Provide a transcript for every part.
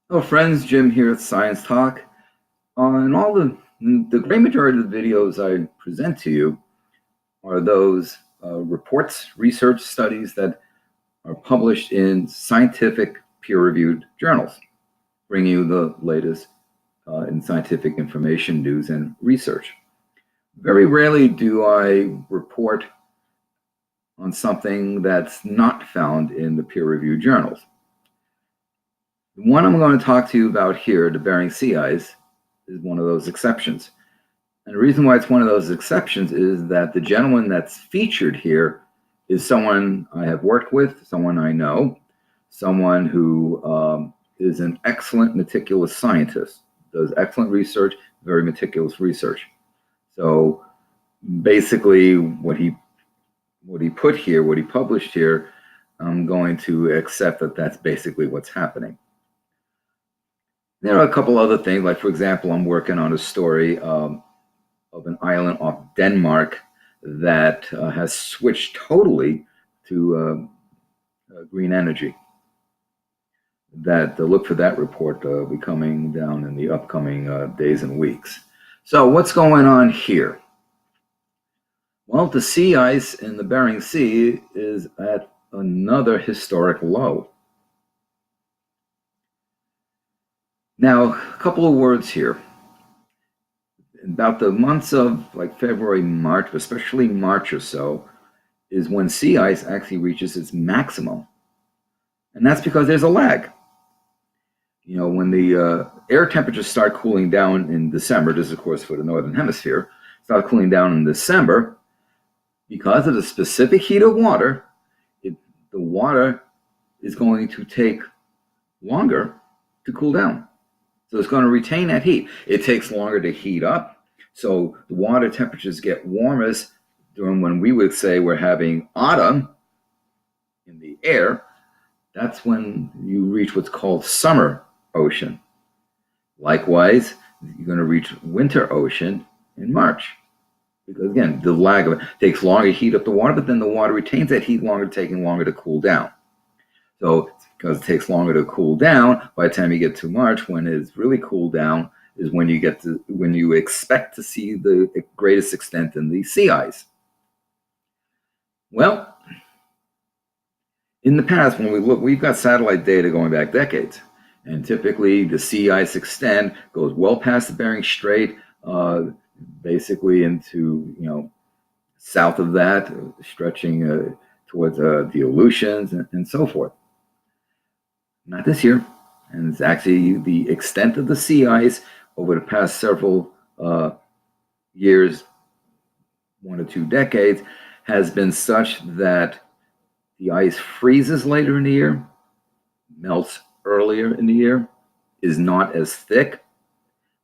Hello, friends. Jim here at Science Talk. And all the great majority of the videos I present to you are those reports, research studies that are published in scientific peer-reviewed journals, bringing you the latest in scientific information, news, and research. Very rarely do I report on something that's not found in the peer-reviewed journals. The one I'm going to talk to you about here, the Bering Sea Ice, is one of those exceptions. And the reason why it's one of those exceptions is that the gentleman that's featured here is someone I have worked with, someone I know, someone who is an excellent, meticulous scientist, does excellent research, very meticulous research. So basically, what he put here, what he published here, I'm going to accept that that's basically what's happening. There are a couple other things, like for example, I'm working on a story of an island off Denmark that has switched totally to green energy. That look for that report will be coming down in the upcoming days and weeks. So what's going on here? Well, the sea ice in the Bering Sea is at another historic low. Now, a couple of words here. About the months of like February, March, especially March or so, is when sea ice actually reaches its maximum. And that's because there's a lag. You know, when the air temperatures start cooling down in December, this is of course for the Northern Hemisphere, start cooling down in December, because of the specific heat of water, the water is going to take longer to cool down. So it's going to retain that heat. It takes longer to heat up. So the water temperatures get warmest during when we would say we're having autumn in the air. That's when you reach what's called summer ocean. Likewise, you're going to reach winter ocean in March. Because again, the lag of it takes longer to heat up the water, but then the water retains that heat longer, taking longer to cool down. So because it takes longer to cool down, by the time you get to March, when it's really cooled down, is when you expect to see the greatest extent in the sea ice. Well, in the past, when we look, we've got satellite data going back decades, and typically the sea ice extent goes well past the Bering Strait, basically into south of that, stretching towards the Aleutians and so forth. Not this year, and it's actually the extent of the sea ice over the past several years, 1 or 2 decades, has been such that the ice freezes later in the year, melts earlier in the year, is not as thick.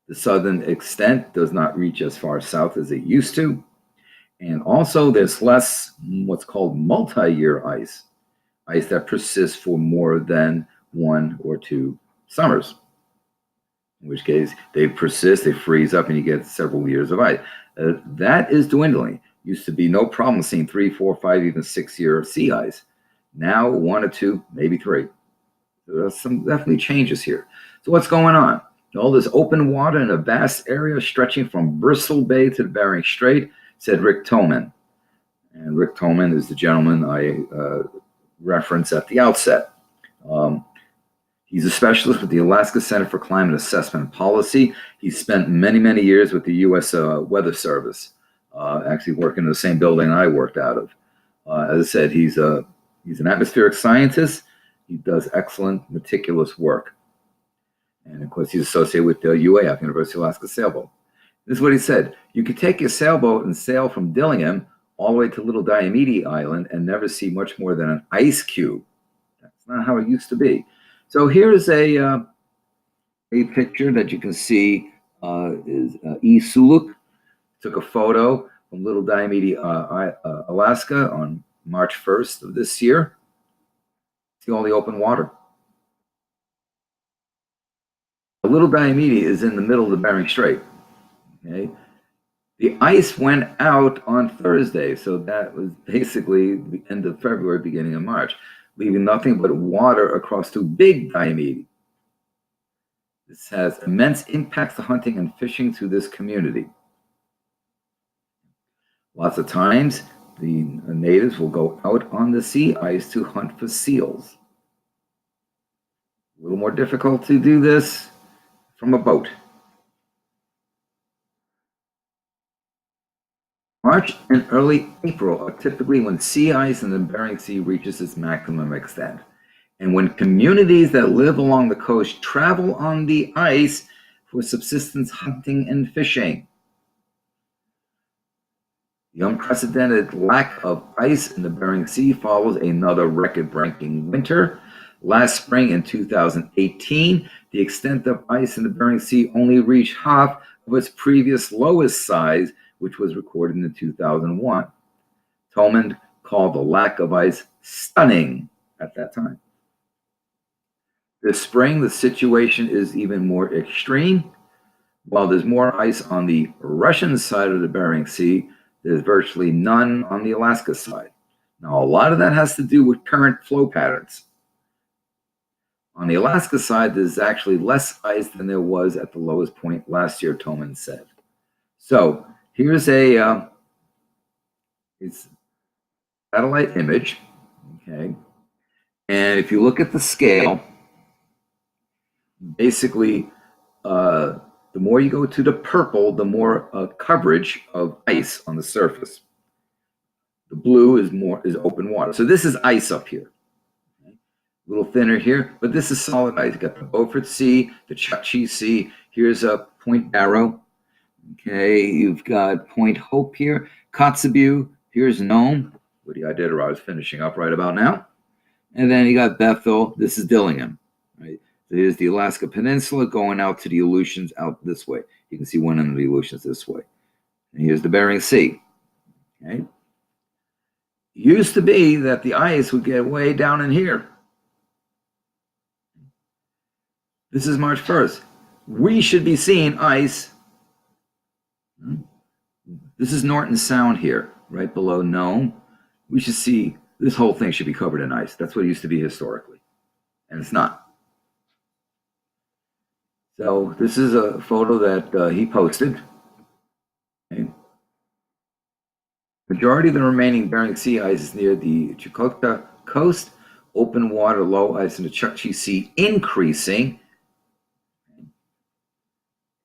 The southern extent does not reach as far south as it used to. And also there's less what's called multi-year ice that persists for more than 1 or 2 summers. In which case they persist, they freeze up, and you get several years of ice. That is dwindling. Used to be no problem seeing 3, 4, 5, even 6-year sea ice. Now 1 or 2, maybe 3. So there's some definitely changes here. So what's going on? All this open water in a vast area stretching from Bristol Bay to the Bering Strait, said Rick Toman. And Rick Toman is the gentleman I referenced at the outset. He's a specialist with the Alaska Center for Climate Assessment and Policy. He spent many, many years with the U.S. Weather Service, actually working in the same building I worked out of. As I said, he's an atmospheric scientist. He does excellent, meticulous work. And of course, he's associated with the UAF, University of Alaska Sailboat. This is what he said. You could take your sailboat and sail from Dillingham all the way to Little Diomede Island and never see much more than an ice cube. That's not how it used to be. So here's a picture that you can see is E. Suluk took a photo from Little Diomede, Alaska on March 1st of this year. See all the open water. Little Diomede is in the middle of the Bering Strait. Okay, the ice went out on Thursday, so that was basically the end of February, beginning of March, leaving nothing but water across to Big Diomede. This has immense impacts to hunting and fishing through this community. Lots of times, the natives will go out on the sea ice to hunt for seals. A little more difficult to do this from a boat. March and early April are typically when sea ice in the Bering Sea reaches its maximum extent. And when communities that live along the coast travel on the ice for subsistence hunting and fishing. The unprecedented lack of ice in the Bering Sea follows another record-breaking winter. Last spring in 2018, the extent of ice in the Bering Sea only reached half of its previous lowest size, which was recorded in 2001. Tolman called the lack of ice stunning at that time. This spring, the situation is even more extreme. While there's more ice on the Russian side of the Bering Sea, there's virtually none on the Alaska side. Now, a lot of that has to do with current flow patterns. On the Alaska side, there's actually less ice than there was at the lowest point last year, Tolman said. So here's a it's satellite image, okay? And if you look at the scale, basically, the more you go to the purple, the more coverage of ice on the surface. The blue is open water. So this is ice up here. Okay? A little thinner here, but this is solid ice. You got the Beaufort Sea, the Chukchi Sea. Here's a Point Barrow. Okay, you've got Point Hope here, Kotzebue. Here's Nome, where the Iditarod is finishing up right about now. And then you got Bethel. This is Dillingham, right? There's the Alaska Peninsula going out to the Aleutians out this way. You can see one end of the Aleutians this way. And here's the Bering Sea. Okay. Used to be that the ice would get way down in here. This is March 1st. We should be seeing ice. This is Norton Sound here, right below Nome. We should see, this whole thing should be covered in ice. That's what it used to be historically. And it's not. So this is a photo that he posted. Okay. Majority of the remaining Bering Sea ice is near the Chukotka coast. Open water, low ice in the Chukchi Sea increasing.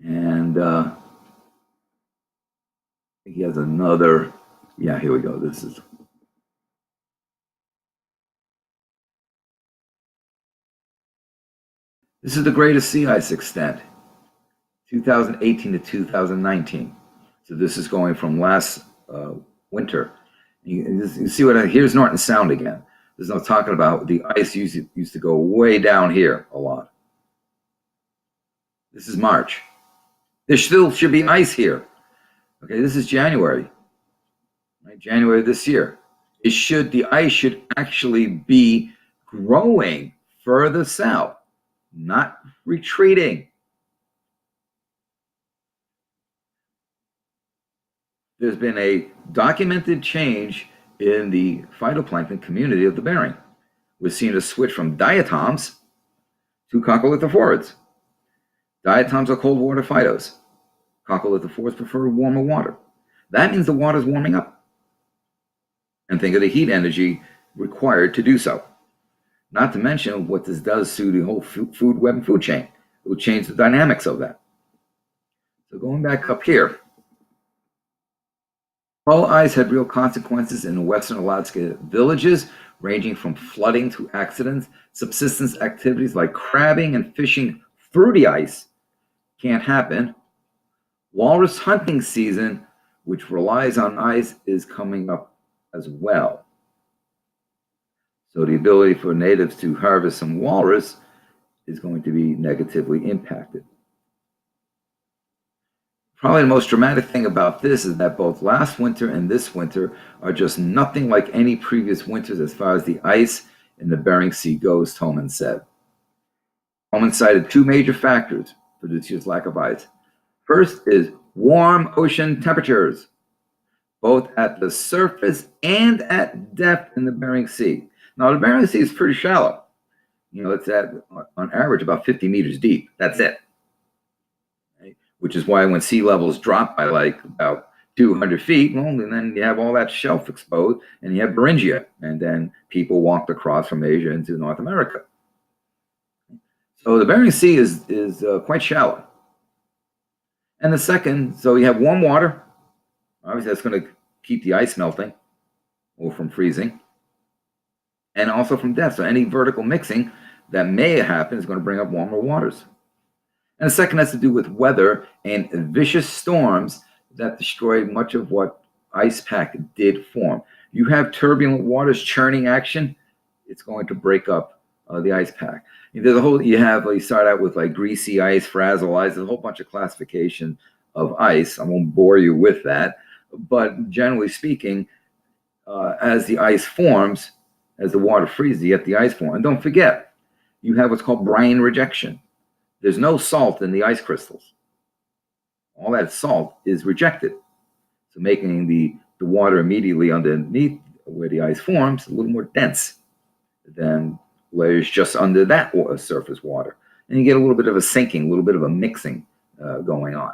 And he has another, yeah, here we go. This is the greatest sea ice extent, 2018 to 2019. So this is going from last winter. You see here's Norton Sound again. There's no talking about the ice used to go way down here a lot. This is March. There still should be ice here. Okay, this is January, right? January this year. The ice should actually be growing further south, not retreating. There's been a documented change in the phytoplankton community of the Bering. We're seeing a switch from diatoms to coccolithophorids. Diatoms are cold water phytos. Coccolithophorids prefer warmer water. That means the water is warming up. And think of the heat energy required to do so. Not to mention what this does to the whole food web and food chain. It will change the dynamics of that. So going back up here, low ice had real consequences in western Alaska villages, ranging from flooding to accidents. Subsistence activities like crabbing and fishing through the ice can't happen. Walrus hunting season, which relies on ice, is coming up as well. So the ability for natives to harvest some walrus is going to be negatively impacted. Probably the most dramatic thing about this is that both last winter and this winter are just nothing like any previous winters as far as the ice in the Bering Sea goes, Tolman said. Tolman cited two major factors for this year's lack of ice. First is warm ocean temperatures, both at the surface and at depth in the Bering Sea. Now, the Bering Sea is pretty shallow. You know, it's at, on average, about 50 meters deep. That's it. which is why when sea levels drop by like about 200 feet, well, and then you have all that shelf exposed, and you have Beringia, and then people walked across from Asia into North America. So the Bering Sea is quite shallow. And the second, so you have warm water. Obviously, that's going to keep the ice melting or from freezing, and also from depth. So any vertical mixing that may happen is going to bring up warmer waters. And the second has to do with weather and vicious storms that destroyed much of what ice pack did form. You have turbulent waters churning action, it's going to break up the ice pack. There's a whole, you start out with like greasy ice, frazzle ice, there's a whole bunch of classification of ice. I won't bore you with that, but generally speaking, as the ice forms, as the water freezes, you get the ice form. And don't forget, you have what's called brine rejection. There's no salt in the ice crystals. All that salt is rejected. So making the water immediately underneath where the ice forms a little more dense than layers just under that surface water. And you get a little bit of a sinking, a little bit of a mixing going on.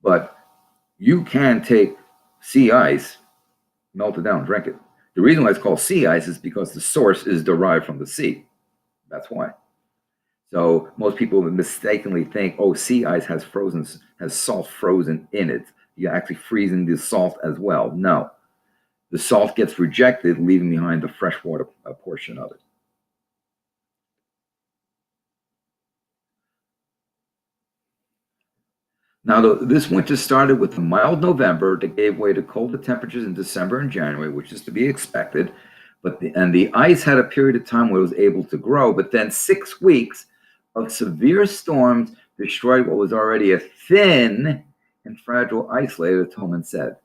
But you can take sea ice, melt it down, and drink it. The reason why it's called sea ice is because the source is derived from the sea. That's why. So most people mistakenly think, oh, sea ice has salt frozen in it. You're actually freezing the salt as well. No, the salt gets rejected, leaving behind the freshwater portion of it. Now, this winter started with a mild November that gave way to colder temperatures in December and January, which is to be expected. But the ice had a period of time where it was able to grow, but then 6 weeks of severe storms destroyed what was already a thin and fragile ice layer, Toman said.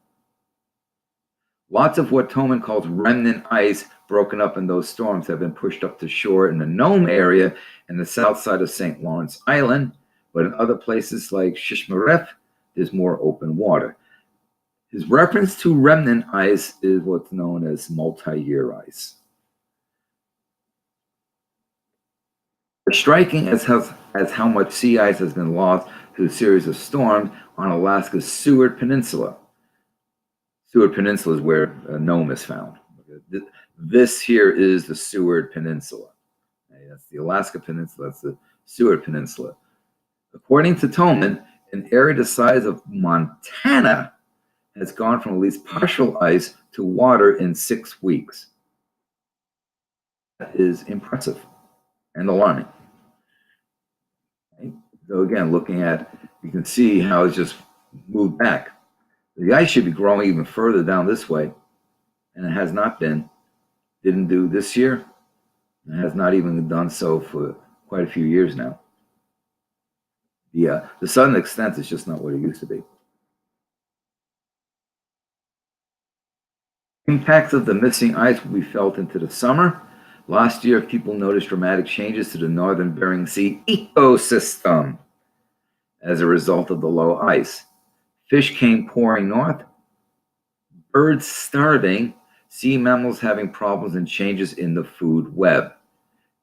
Lots of what Toman calls remnant ice broken up in those storms have been pushed up to shore in the Nome area and the south side of St. Lawrence Island, but in other places like Shishmaref, there's more open water. His reference to remnant ice is what's known as multi-year ice. Striking as how much sea ice has been lost through a series of storms on Alaska's Seward Peninsula. Seward Peninsula is where Nome is found. This here is the Seward Peninsula. That's the Alaska Peninsula. That's the Seward Peninsula. According to Toman, an area the size of Montana has gone from at least partial ice to water in 6 weeks. That is impressive and alarming. Okay. So again, looking at, you can see how it's just moved back. The ice should be growing even further down this way, and it has not been. Didn't do this year, and has not even done so for quite a few years now. The southern extent is just not what it used to be. Impacts of the missing ice will be felt into the summer. Last year, people noticed dramatic changes to the northern Bering Sea ecosystem as a result of the low ice. Fish came pouring north, birds starving, sea mammals having problems, and changes in the food web.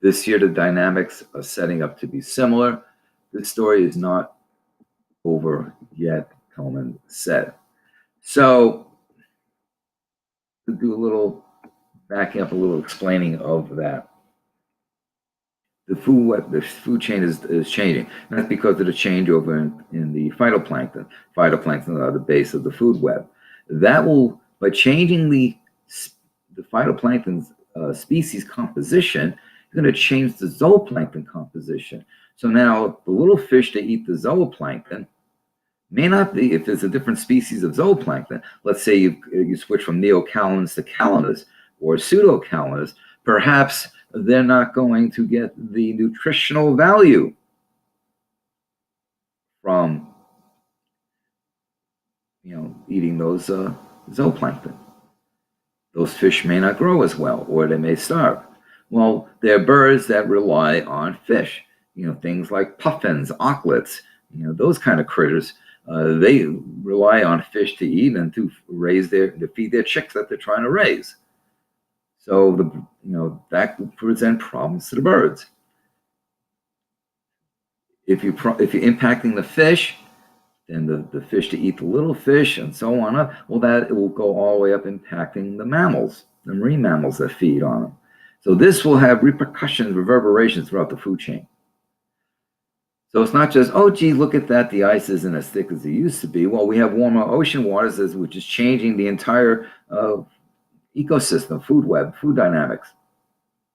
This year, the dynamics are setting up to be similar. This story is not over yet, Coleman said. So, to do a little backing up, a little explaining of that. The food chain is changing. And that's because of the changeover in the phytoplankton. Phytoplankton are the base of the food web. That will, by changing the phytoplankton species composition, you're going to change the zooplankton composition. So now the little fish that eat the zooplankton may not be, if there's a different species of zooplankton, let's say you switch from neocalans to calanus or pseudocalanus, perhaps they're not going to get the nutritional value from eating those zooplankton. Those fish may not grow as well, or they may starve. Well, they're birds that rely on fish. Things like puffins, auklets, those kind of critters. They rely on fish to eat and to feed their chicks that they're trying to raise. So that will present problems to the birds. If you're impacting the fish, then the fish to eat the little fish and so on up, well, that it will go all the way up impacting the mammals, the marine mammals that feed on them. So this will have repercussions, reverberations throughout the food chain. So it's not just, oh, gee, look at that, the ice isn't as thick as it used to be. Well, we have warmer ocean waters, which is changing the entire ecosystem, food web, food dynamics.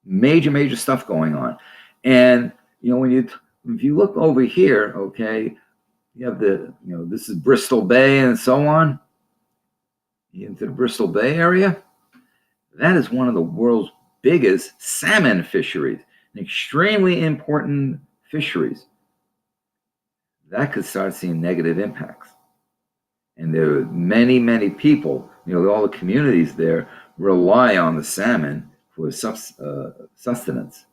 Major, major stuff going on. And, you know, if you look over here, okay, you have this is Bristol Bay and so on, into the Bristol Bay area. That is one of the world's biggest salmon fisheries, an extremely important fisheries. That could start seeing negative impacts. And there are many, many people, all the communities there rely on the salmon for subsistence.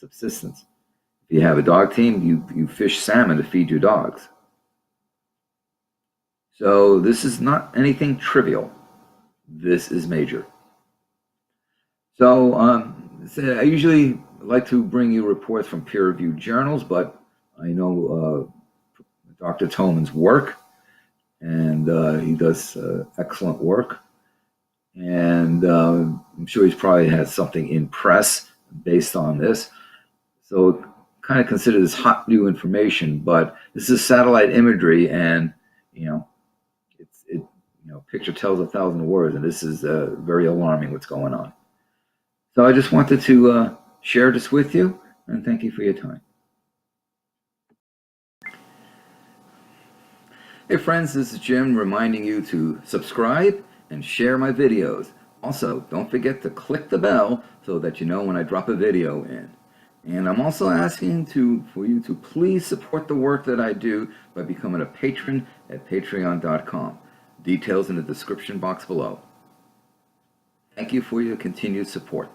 If you have a dog team, you fish salmon to feed your dogs. So this is not anything trivial. This is major. So I usually like to bring you reports from peer-reviewed journals, but I know Dr. Toman's work, and he does excellent work. And I'm sure he's probably had something in press based on this. So kind of consider this hot new information, but this is satellite imagery, and picture tells 1,000 words, and this is very alarming what's going on. So I just wanted to share this with you, and thank you for your time. Hey friends, this is Jim reminding you to subscribe and share my videos. Also, don't forget to click the bell so that you know when I drop a video in. And I'm also asking for you to please support the work that I do by becoming a patron at patreon.com. Details in the description box below. Thank you for your continued support.